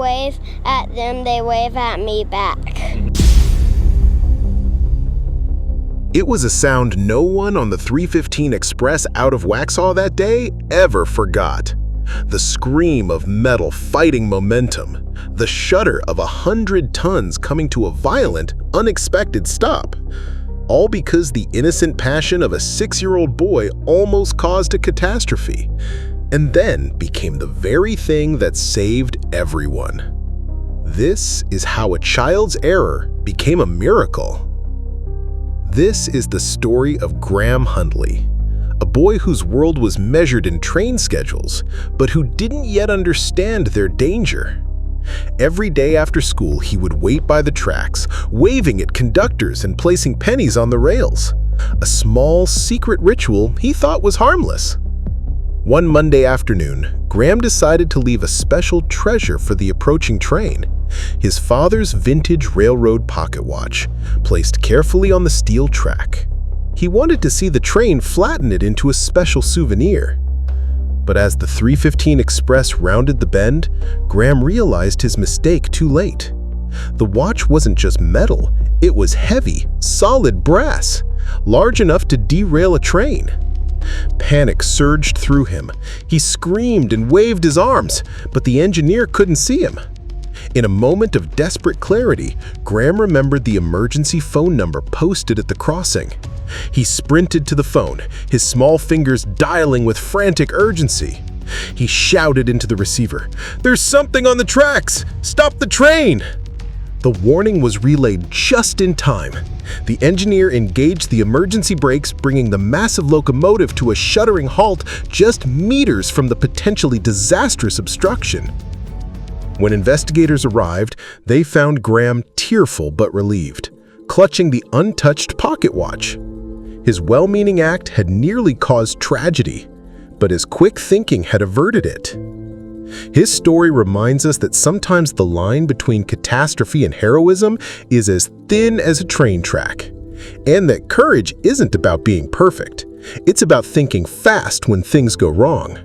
wave at them, they wave at me back. It was a sound no one on the 315 Express out of Waxhaw that day ever forgot. The scream of metal fighting momentum, the shudder of 100 tons coming to a violent, unexpected stop. All because the innocent passion of a 6-year-old boy almost caused a catastrophe, and then became the very thing that saved everyone. This is how a child's error became a miracle. This is the story of Graham Hundley, a boy whose world was measured in train schedules, but who didn't yet understand their danger. Every day after school, he would wait by the tracks, waving at conductors and placing pennies on the rails. A small, secret ritual he thought was harmless. One Monday afternoon, Graham decided to leave a special treasure for the approaching train: his father's vintage railroad pocket watch, placed carefully on the steel track. He wanted to see the train flatten it into a special souvenir. But as the 315 Express rounded the bend, Graham realized his mistake too late. The watch wasn't just metal, it was heavy, solid brass, large enough to derail a train. Panic surged through him. He screamed and waved his arms, but the engineer couldn't see him. In a moment of desperate clarity, Graham remembered the emergency phone number posted at the crossing. He sprinted to the phone, his small fingers dialing with frantic urgency. He shouted into the receiver, "There's something on the tracks! Stop the train!" The warning was relayed just in time. The engineer engaged the emergency brakes, bringing the massive locomotive to a shuddering halt just meters from the potentially disastrous obstruction. When investigators arrived, they found Graham tearful but relieved, clutching the untouched pocket watch. His well-meaning act had nearly caused tragedy, but his quick thinking had averted it. His story reminds us that sometimes the line between catastrophe and heroism is as thin as a train track, and that courage isn't about being perfect. It's about thinking fast when things go wrong.